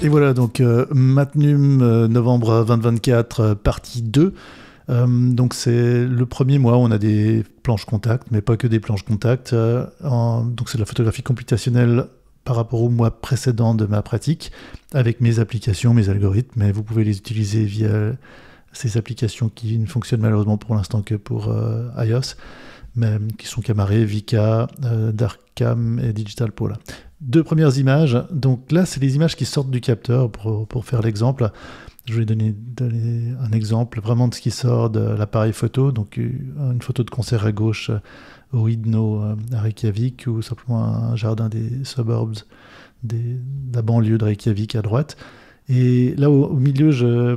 Et voilà, donc Matnum, novembre 2024, partie 2. Donc c'est le premier mois où on a des planches contact, mais pas que des planches contact. Donc c'est de la photographie computationnelle par rapport au mois précédent de ma pratique, avec mes applications, mes algorithmes, mais vous pouvez les utiliser via ces applications qui ne fonctionnent malheureusement pour l'instant que pour iOS, mais qui sont Camaré, Vika, Darkcam et Digital Pro. Là. Deux premières images. Donc là, c'est les images qui sortent du capteur pour faire l'exemple. Je vais donner un exemple vraiment de ce qui sort de l'appareil photo. Donc une photo de concert à gauche au Idno à Reykjavik, ou simplement un jardin des suburbs de la banlieue de Reykjavik à droite. Et là, au milieu, je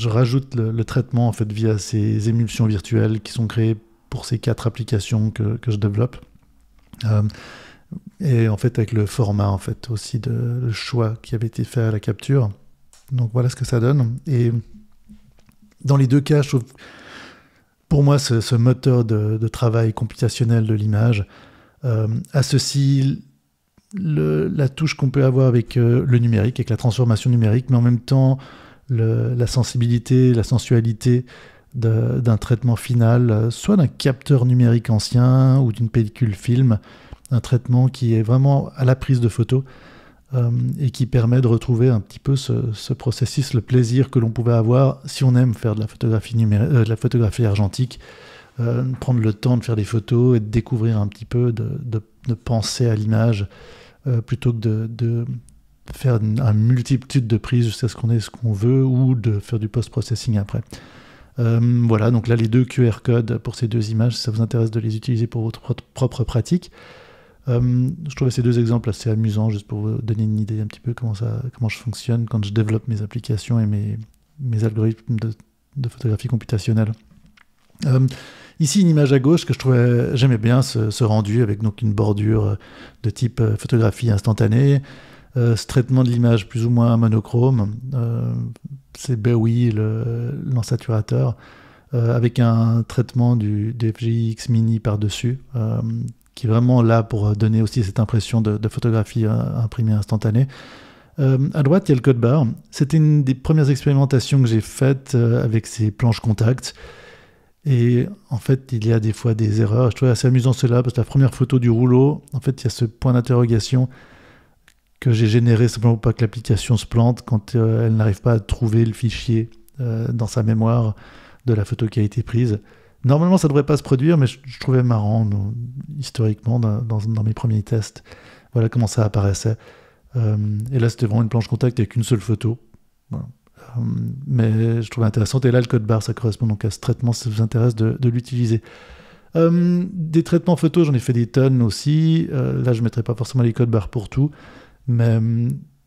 rajoute le traitement en fait, via ces émulsions virtuelles qui sont créées pour ces 4 applications que je développe. Et en fait, avec le format en fait, aussi, le choix qui avait été fait à la capture. Donc voilà ce que ça donne. Et dans les deux cas, je trouve, pour moi, ce moteur de travail computationnel de l'image associe la touche qu'on peut avoir avec le numérique, avec la transformation numérique, mais en même temps la sensibilité, la sensualité d'un traitement final, soit d'un capteur numérique ancien ou d'une pellicule film, un traitement qui est vraiment à la prise de photo et qui permet de retrouver un petit peu ce processus, le plaisir que l'on pouvait avoir si on aime faire de la photographie de la photographie argentique, prendre le temps de faire des photos et de découvrir un petit peu, de penser à l'image plutôt que de faire une multitude de prises jusqu'à ce qu'on ait ce qu'on veut, ou de faire du post-processing après. Voilà, donc là les deux QR codes pour ces deux images, si ça vous intéresse de les utiliser pour votre propre pratique. Je trouvais ces deux exemples assez amusants, juste pour vous donner une idée un petit peu comment je fonctionne quand je développe mes applications et mes algorithmes de photographie computationnelle. Ici, une image à gauche que j'aimais bien ce rendu, avec donc une bordure de type photographie instantanée, ce traitement de l'image plus ou moins monochrome, c'est Bowie, l'ensaturateur, avec un traitement du FGX Mini par-dessus, qui est vraiment là pour donner aussi cette impression de photographie imprimée instantanée. À droite, il y a le code barre. C'était une des premières expérimentations que j'ai faites avec ces planches contact. Et en fait, il y a des fois des erreurs. Je trouvais assez amusant cela, parce que la première photo du rouleau, en fait, il y a ce point d'interrogation que j'ai généré simplement pour pas que l'application se plante quand elle n'arrive pas à trouver le fichier dans sa mémoire de la photo qui a été prise. Normalement, ça ne devrait pas se produire, mais je trouvais marrant, historiquement, dans mes premiers tests. Voilà comment ça apparaissait. Et là, c'était vraiment une planche contact avec une seule photo. Voilà. Mais je trouvais intéressante. Et là, le code barre, ça correspond donc à ce traitement, si ça vous intéresse de l'utiliser. Des traitements photos, j'en ai fait des tonnes aussi. Là, je ne mettrai pas forcément les codes barres pour tout. Mais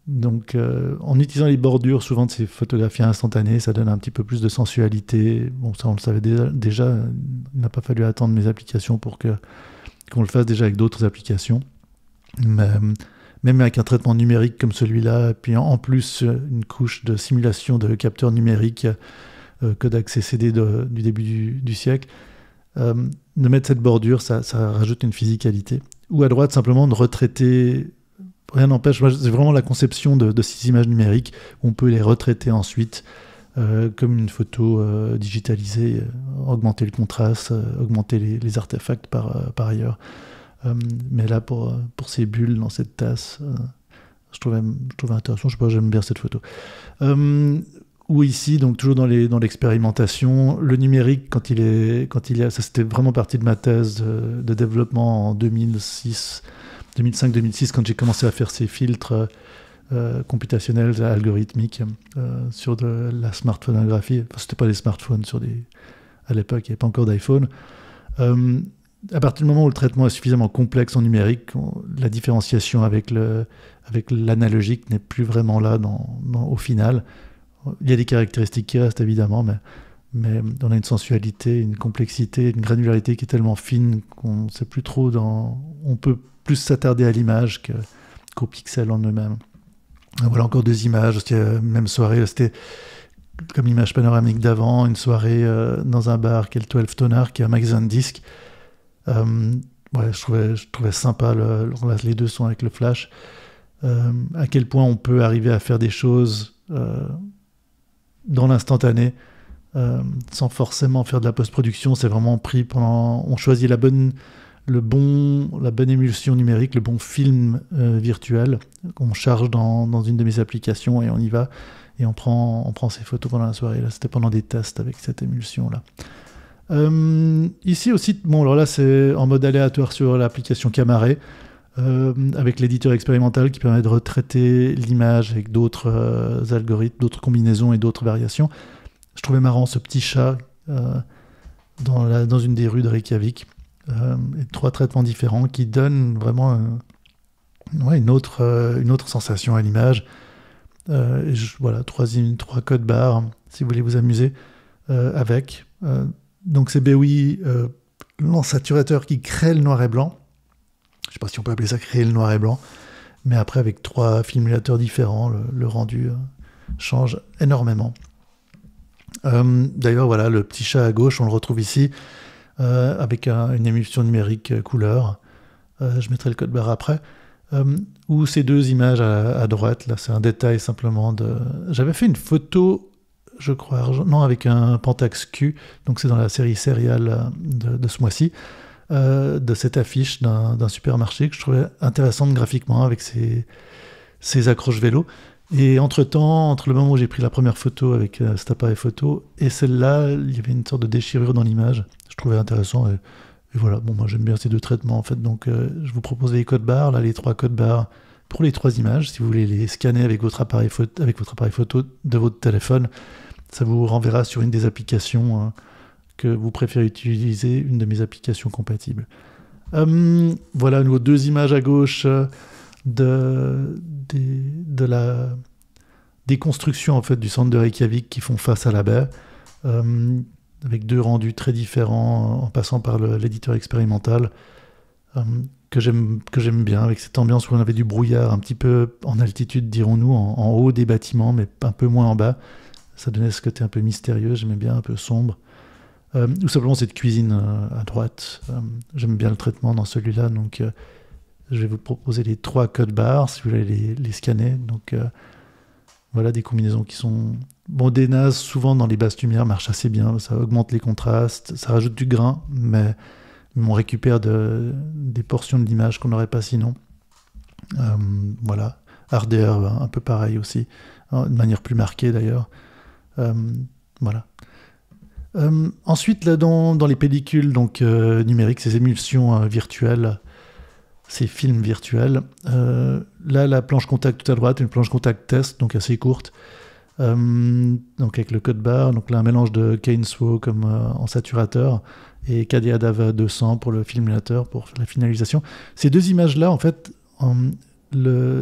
donc, en utilisant les bordures, souvent de ces photographies instantanées, ça donne un petit peu plus de sensualité. Bon, ça, on le savait déjà. Il n'a pas fallu attendre mes applications pour qu'on le fasse déjà avec d'autres applications. Mais même avec un traitement numérique comme celui-là, et puis en plus une couche de simulation de capteurs numériques, Kodak CCD du début du siècle, de mettre cette bordure, ça rajoute une physicalité. Ou à droite, simplement de retraiter. Rien n'empêche, c'est vraiment la conception de ces images numériques où on peut les retraiter ensuite comme une photo digitalisée, augmenter le contraste, augmenter les artefacts par ailleurs. Mais là, pour ces bulles dans cette tasse, je trouvais intéressant. Je sais pas, j'aime bien cette photo. Ou ici, donc toujours dans l'expérimentation, le numérique, quand il y a, ça c'était vraiment partie de ma thèse de développement en 2005-2006, quand j'ai commencé à faire ces filtres computationnels algorithmiques sur de la smartphonographie. Enfin, c'était pas des smartphones à l'époque, il n'y avait pas encore d'iPhone. À partir du moment où le traitement est suffisamment complexe en numérique, la différenciation avec l'analogique n'est plus vraiment là au final. Il y a des caractéristiques qui restent évidemment, mais on a une sensualité, une complexité, une granularité qui est tellement fine qu'on ne sait plus trop on peut plus s'attarder à l'image qu'aux pixels en eux-mêmes. Voilà encore deux images, même soirée, c'était comme l'image panoramique d'avant, une soirée dans un bar qui est le 12 Tonard, qui est un magasin de disques. Je trouvais sympa, les deux sont avec le flash. à quel point on peut arriver à faire des choses dans l'instantané, sans forcément faire de la post-production. C'est vraiment pris pendant... On choisit la bonne émulsion numérique, le bon film virtuel qu'on charge dans une de mes applications et on y va et on prend ses photos pendant la soirée. Là, c'était pendant des tests avec cette émulsion-là. Ici aussi, bon, alors là, c'est en mode aléatoire sur l'application Camaré, avec l'éditeur expérimental qui permet de retraiter l'image avec d'autres algorithmes, d'autres combinaisons et d'autres variations. Je trouvais marrant ce petit chat dans une des rues de Reykjavik. Et 3 traitements différents qui donnent vraiment une autre sensation à l'image. Voilà, 3 codes barres, si vous voulez vous amuser avec. Donc c'est BOI, l'ensaturateur qui crée le noir et blanc. Je ne sais pas si on peut appeler ça créer le noir et blanc, mais après avec 3 filmulateurs différents, le rendu change énormément. D'ailleurs, voilà, le petit chat à gauche, on le retrouve ici, avec une émulsion numérique couleur. Je mettrai le code barre après. Ou ces 2 images à droite, là, c'est un détail simplement de... J'avais fait une photo, je crois, avec un Pentax Q, donc c'est dans la série Serial de ce mois-ci, de cette affiche d'un supermarché que je trouvais intéressante graphiquement avec ses accroches vélo. Et entre-temps, entre le moment où j'ai pris la première photo avec cet appareil photo et celle-là, il y avait une sorte de déchirure dans l'image. Je trouvais intéressant et voilà, bon, moi j'aime bien ces 2 traitements en fait, donc je vous propose les codes barres, là les 3 codes barres pour les 3 images, si vous voulez les scanner avec votre appareil photo de votre téléphone, ça vous renverra sur une des applications que vous préférez utiliser, une de mes applications compatibles. Voilà nos 2 images à gauche de la déconstruction en fait du centre de Reykjavik qui font face à la baie, avec 2 rendus très différents en passant par l'éditeur expérimental que j'aime bien, avec cette ambiance où on avait du brouillard un petit peu en altitude, dirons-nous, en haut des bâtiments, mais un peu moins en bas. Ça donnait ce côté un peu mystérieux, j'aimais bien, un peu sombre. Ou simplement cette cuisine à droite. J'aime bien le traitement dans celui-là, donc je vais vous proposer les 3 codes barres si vous voulez les scanner. Donc voilà, des combinaisons qui sont... Bon, des nases, souvent dans les basses lumières, marchent assez bien. Ça augmente les contrastes, ça rajoute du grain, mais on récupère des portions de l'image qu'on n'aurait pas sinon. Voilà. Ardeur, un peu pareil aussi, de manière plus marquée d'ailleurs. Voilà. Ensuite, là, dans les pellicules donc, numériques, ces émulsions virtuelles, ces films virtuels, là, la planche contact tout à droite, une planche contact test, donc assez courte, donc avec le code barre, donc là un mélange de Kainswo comme en saturateur et KDADAV 200 pour le filmulateur, pour la finalisation. Ces 2 images-là, en fait,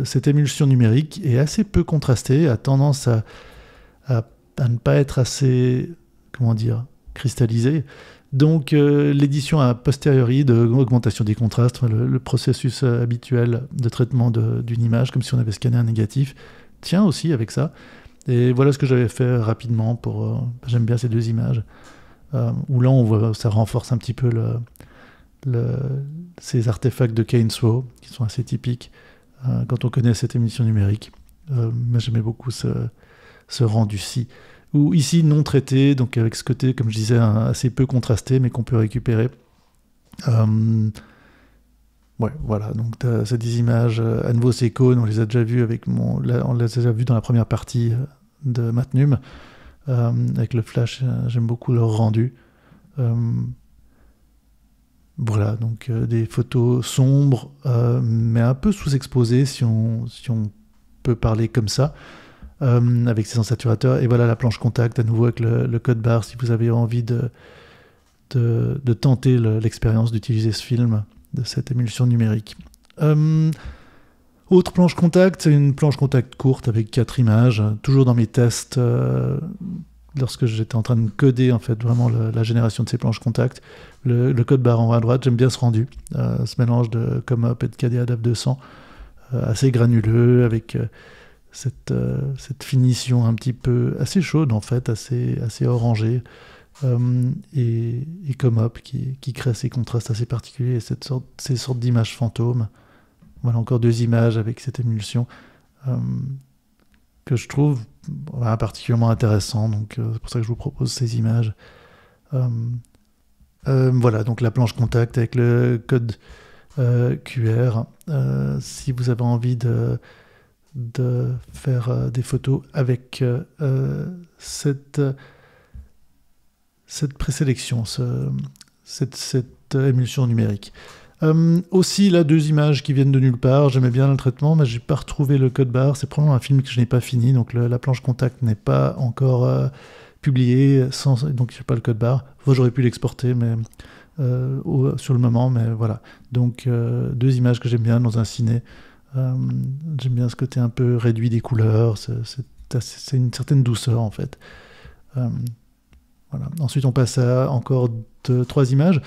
cette émulsion numérique est assez peu contrastée, a tendance à ne pas être assez, comment dire, cristallisée. Donc l'édition a posteriori de augmentation des contrastes, le processus habituel de traitement d'une image, comme si on avait scanné un négatif, tient aussi avec ça. Et voilà ce que j'avais fait rapidement pour... j'aime bien ces 2 images, où là on voit, ça renforce un petit peu ces artefacts de Kainswo, qui sont assez typiques quand on connaît cette émission numérique. Mais j'aimais beaucoup ce rendu-ci. Ou ici non traité, donc avec ce côté, comme je disais, assez peu contrasté, mais qu'on peut récupérer. Ouais, voilà, donc c'est des images, à nouveau ces cônes, on les a déjà vues on les a déjà vues dans la première partie de Matnum, avec le flash, j'aime beaucoup leur rendu. Voilà, donc des photos sombres, mais un peu sous-exposées, si on peut parler comme ça, avec ces ensaturateurs. Et voilà la planche contact, à nouveau avec le code barre, si vous avez envie de tenter l'expérience d'utiliser ce film, de cette émulsion numérique. Autre planche contact, c'est une planche contact courte avec 4 images, toujours dans mes tests, lorsque j'étais en train de coder en fait vraiment la génération de ces planches contact. Le code barre en haut à droite, j'aime bien ce rendu, ce mélange de ComUp et de KDADAV 200, assez granuleux, avec cette finition un petit peu assez chaude en fait, assez orangée. Et ComUp qui crée ces contrastes assez particuliers et ces sortes d'images fantômes. Voilà encore 2 images avec cette émulsion que je trouve particulièrement intéressant. Donc c'est pour ça que je vous propose ces images. Voilà, donc la planche contact avec le code QR. Si vous avez envie de faire des photos avec cette présélection, cette émulsion numérique. Aussi, là, 2 images qui viennent de nulle part. J'aimais bien le traitement, mais j'ai pas retrouvé le code barre. C'est probablement un film que je n'ai pas fini, donc la planche contact n'est pas encore publiée, donc j'ai pas le code barre. J'aurais pu l'exporter, mais sur le moment, mais voilà. Donc 2 images que j'aime bien dans un ciné. J'aime bien ce côté un peu réduit des couleurs. C'est une certaine douceur en fait. Voilà. Ensuite, on passe à encore 3 images.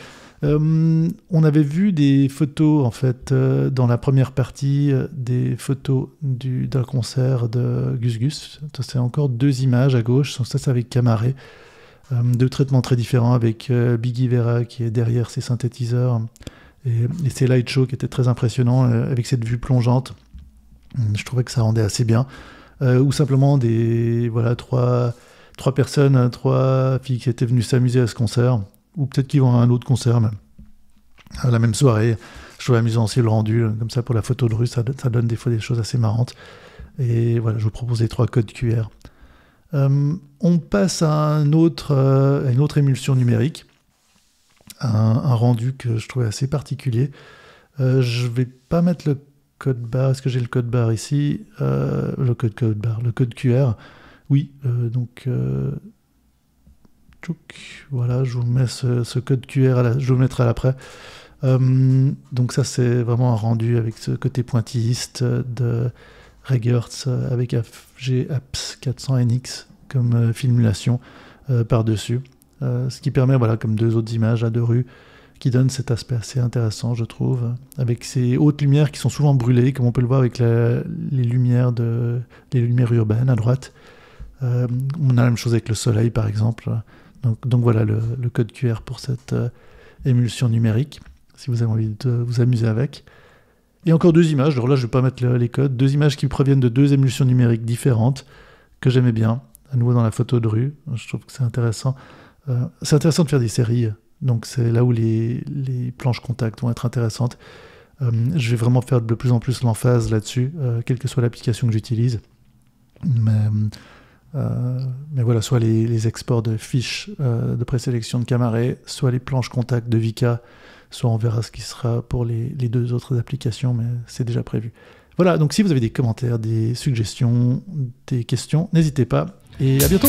On avait vu des photos en fait dans la première partie, des photos d'un concert de Gus Gus. C'est encore 2 images à gauche. Ça c'est avec Camaré. 2 traitements très différents avec Biggie Vera qui est derrière ses synthétiseurs et ses light shows qui étaient très impressionnants avec cette vue plongeante. Je trouvais que ça rendait assez bien. Ou simplement voilà, 3 personnes, 3 filles qui étaient venues s'amuser à ce concert. Ou peut-être qu'ils vont à un autre concert, même. À la même soirée. Je trouve amusant aussi le rendu, comme ça pour la photo de rue, ça donne des fois des choses assez marrantes. Et voilà, je vous propose les 3 codes QR. On passe à une autre émulsion numérique, un rendu que je trouvais assez particulier. Je vais pas mettre le code barre, est-ce que j'ai le code barre ici le code QR. Oui, donc... voilà, je vous mets ce code QR, je vous le mettrai à l'après. Donc ça, c'est vraiment un rendu avec ce côté pointilliste de Regertz avec FG-Apps 400NX comme filmulation par-dessus. Ce qui permet, voilà, comme 2 autres images à 2 rues, qui donnent cet aspect assez intéressant, je trouve, avec ces hautes lumières qui sont souvent brûlées, comme on peut le voir avec les lumières urbaines à droite. On a la même chose avec le soleil, par exemple. Donc voilà le code QR pour cette émulsion numérique, si vous avez envie de vous amuser avec. Et encore 2 images, alors là je ne vais pas mettre les codes, 2 images qui proviennent de 2 émulsions numériques différentes, que j'aimais bien, à nouveau dans la photo de rue. Je trouve que c'est intéressant. C'est intéressant de faire des séries, donc c'est là où les planches contact vont être intéressantes. Je vais vraiment faire de plus en plus l'emphase là-dessus, quelle que soit l'application que j'utilise. Mais voilà, soit les exports de fiches de présélection de Camaré, soit les planches contact de Vika, soit on verra ce qui sera pour les 2 autres applications, mais c'est déjà prévu. Voilà, donc si vous avez des commentaires, des suggestions, des questions, n'hésitez pas, et à bientôt!